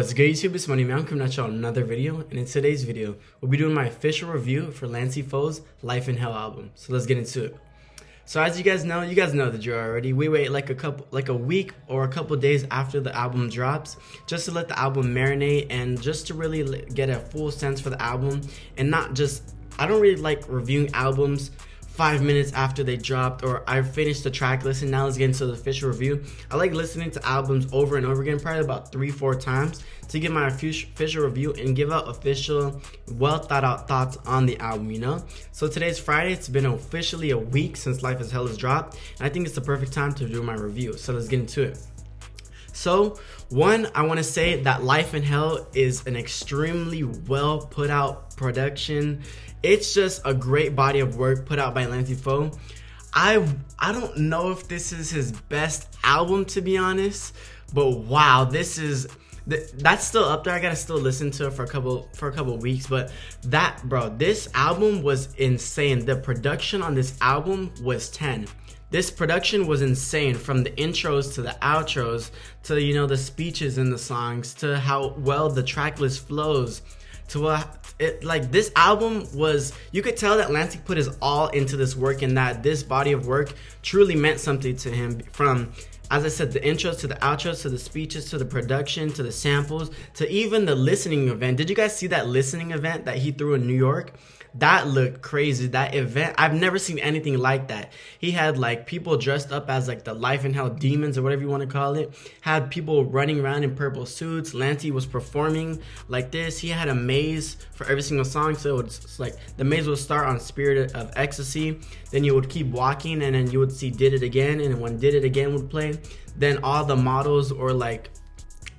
What's good, YouTube? It's Money Man. I'm coming at you on another video, and in today's video we'll be doing my official review for Lancey Foux' Life in Hell album. So let's get into it. So as you guys know the drill already. We wait like a week or a couple days after the album drops just to let the album marinate and just to really get a full sense for the album, and not just, I don't really like reviewing albums 5 minutes after they dropped or I finished the track list and now let's get into the official review. I like listening to albums over and over again, probably about 3-4 times, to get my official review and give out official, well thought out thoughts on the album, you know? So today's Friday. It's been officially a week since Life is Hell has dropped, and I think it's the perfect time to do my review. So let's get into it. So, one, I want to say that Life in Hell is an extremely well put out production. It's just a great body of work put out by Lancey Foux. I don't know if this is his best album, to be honest, but wow, that's still up there. I gotta still listen to it for a couple weeks, but this album was insane. The production on this album was 10. This production was insane, from the intros to the outros to, you know, the speeches in the songs, to how well the track list flows, to this album was, you could tell that Lancey put his all into this work, and that this body of work truly meant something to him, from, as I said, the intros to the outros to the speeches to the production to the samples to even the listening event. Did you guys see that listening event that he threw in New York? That looked crazy. That event, I've never seen anything like that. He had like people dressed up as like the Life in Hell demons or whatever you want to call it. Had people running around in purple suits. Lancey was performing like this. He had a maze for every single song. So it's like the maze would start on Spirit of Ecstasy. Then you would keep walking, and then you would see Did It Again. And when Did It Again would play, then all the models or like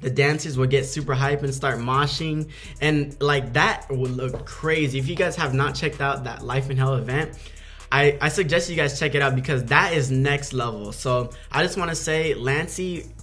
the dancers would get super hype and start moshing, and like that would look crazy. If you guys have not checked out that Life in Hell event, I suggest you guys check it out, because that is next level. So I just want to say,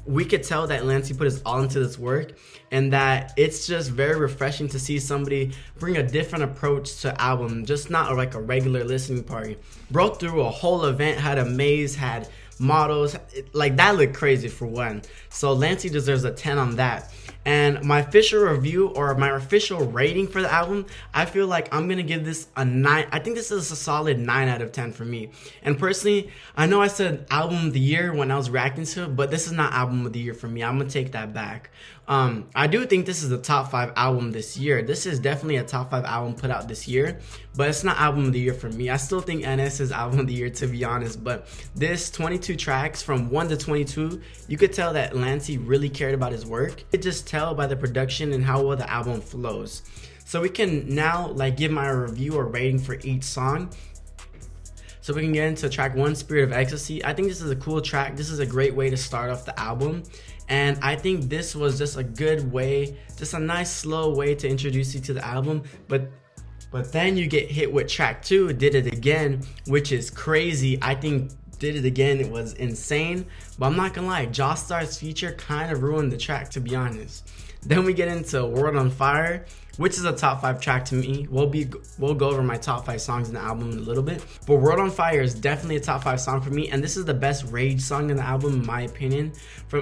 we could tell that Lancey put his all into this work, and that it's just very refreshing to see somebody bring a different approach to album, just not like a regular listening party. Broke through a whole event, had a maze, had models, like that looked crazy for one. So Lancey deserves a 10 on that. And my official review, or my official rating for the album, I feel like I'm gonna give this a 9. I think this is a solid 9 out of 10 for me. And personally, I know I said album of the year when I was reacting to it, but this is not album of the year for me. I'm gonna take that back. I do think this is a top 5 album this year. This is definitely a top 5 album put out this year, but it's not album of the year for me. I still think NS is album of the year, to be honest, but this 22 tracks from 1 to 22, you could tell that Lancey really cared about his work. You could just tell by the production and how well the album flows. So we can now like give my review or rating for each song. So we can get into track 1, Spirit of Ecstasy. I think this is a cool track. This is a great way to start off the album. And I think this was just a good way, just a nice slow way to introduce you to the album. But then you get hit with track 2, Did It Again, which is crazy. I think Did It Again, it was insane. But I'm not gonna lie, Joss Star's feature kind of ruined the track, to be honest. Then we get into World on Fire, which is a top 5 track to me. We'll go over my top 5 songs in the album in a little bit, but World on Fire is definitely a top 5 song for me, and this is the best rage song in the album in my opinion.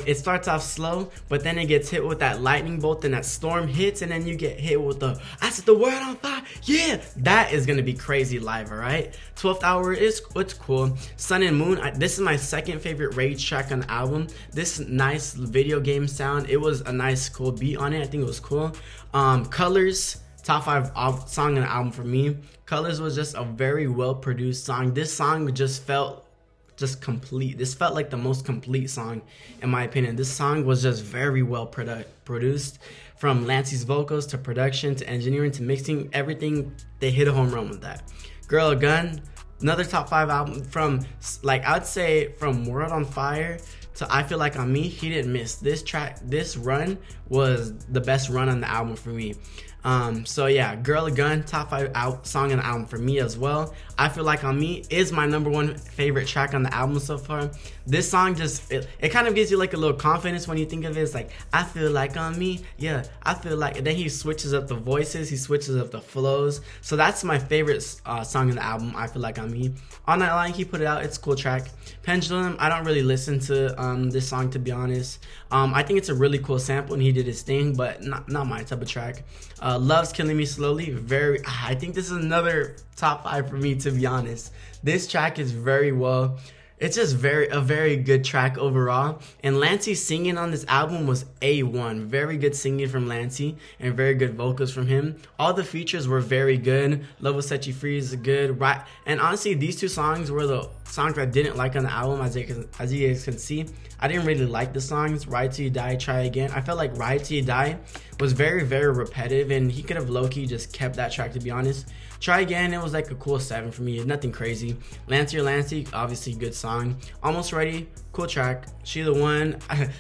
It starts off slow, but then it gets hit with that lightning bolt, and that storm hits, and then you get hit with I set the world on fire, yeah! That is gonna be crazy live, alright? 12th Hour, it's cool. Sun and Moon, this is my second favorite rage track on the album. This nice video game sound, it was a nice cool beat on it, I think it was cool. Colors, top 5 song in the album for me. Colors was just a very well produced song. This song just felt complete. This felt like the most complete song in my opinion. This song was just very well produced, from Lancey's vocals to production to engineering to mixing, everything. They hit a home run with that. Girl a Gun, another top 5 album. From like, I'd say from World on Fire to I Feel Like On Me, he didn't miss. This run was the best run on the album for me. So yeah, Girl a Gun, top 5 song on the album for me as well. I Feel Like On Me is my #1 favorite track on the album so far. This song just, it kind of gives you like a little confidence when you think of it. It's like, I feel like on me, yeah, I feel like, and then he switches up the voices, he switches up the flows. So that's my favorite song in the album, I Feel Like On Me. All Night Long, he put it out, it's a cool track. Pendulum, I don't really listen to this song, to be honest. I think it's a really cool sample and he did his thing, but not my type of track. Love's Killing Me Slowly, I think this is another top 5 for me, to be honest. This track is it's just a very good track overall. And Lancey's singing on this album was A1. Very good singing from Lancey and very good vocals from him. All the features were very good. Love Will Set You Free is good. Right, and honestly, these 2 songs were the songs I didn't like on the album. As you guys can see, I didn't really like the songs. Ride Till You Die, Try Again. I felt like Ride Till You Die was very, very repetitive, and he could have low-key just kept that track, to be honest. Try Again, it was like a cool 7 for me. Nothing crazy. Lancey, obviously good song. Almost Ready, cool track. She the One.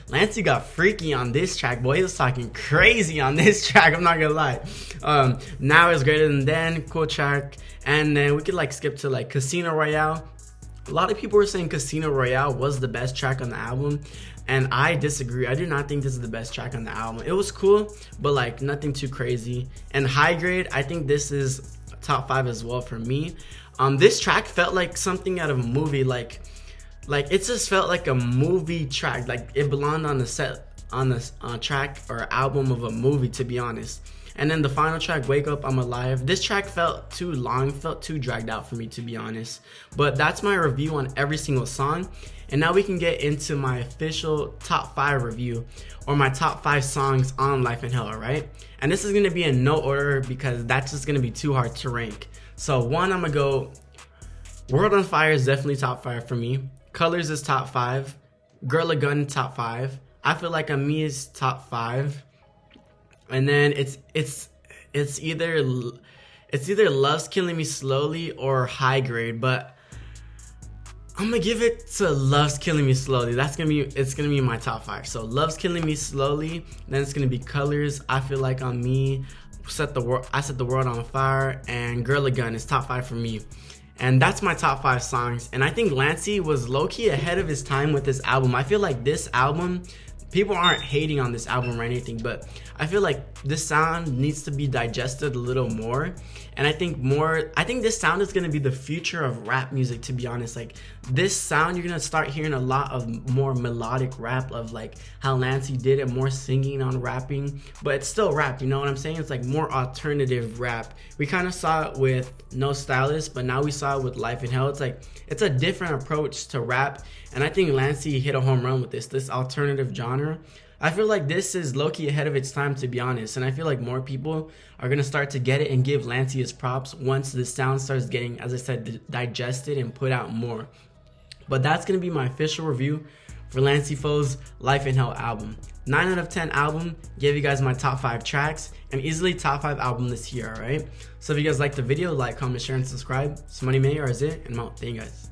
Lancey got freaky on this track, boy. He was talking crazy on this track, I'm not gonna lie. Now Is Greater Than Then, cool track. And then we could like skip to like Casino Royale. A lot of people were saying Casino Royale was the best track on the album, and I disagree. I do not think this is the best track on the album. It was cool, but like nothing too crazy. And High Grade, I think this is top 5 as well for me. This track felt like something out of a movie, like it just felt like a movie track, like it belonged on the track or album of a movie, to be honest. And then the final track, Wake Up, I'm Alive. This track felt too long, felt too dragged out for me, to be honest. But that's my review on every single song. And now we can get into my official top 5 review, or my top 5 songs on Life in Hell, alright? And this is going to be in no order because that's just going to be too hard to rank. So 1, I'm going to go, World on Fire is definitely top 5 for me. Colors is top 5. Girl a Gun, top 5. I Feel Like On Me is top 5. And then it's either Love's Killing Me Slowly or High Grade, but I'm gonna give it to Love's Killing Me Slowly. It's gonna be my top 5. So Love's Killing Me Slowly, then it's gonna be Colors, I Feel Like On Me, I Set the World on Fire, and Girl a Gun is top 5 for me. And that's my top 5 songs. And I think Lancey was low-key ahead of his time with this album. I feel like this album, people aren't hating on this album or anything, but I feel like this sound needs to be digested a little more. And I think this sound is gonna be the future of rap music, to be honest. Like this sound, you're gonna start hearing a lot of more melodic rap, of like how Lancey did it, more singing on rapping, but it's still rap, you know what I'm saying? It's like more alternative rap. We kind of saw it with No Stylist, but now we saw it with Life in Hell. It's like, it's a different approach to rap. And I think Lancey hit a home run with this alternative genre. I feel like this is low-key ahead of its time, to be honest, and I feel like more people are going to start to get it and give Lancey his props once the sound starts getting, as I said, digested and put out more. But that's going to be my official review for Lancey Foux' Life in Hell album. 9 out of 10 album, gave you guys my top 5 tracks, and easily top 5 album this year, alright? So if you guys liked the video, like, comment, share, and subscribe. It's Money May, or is it? And I'm out. Thank you guys.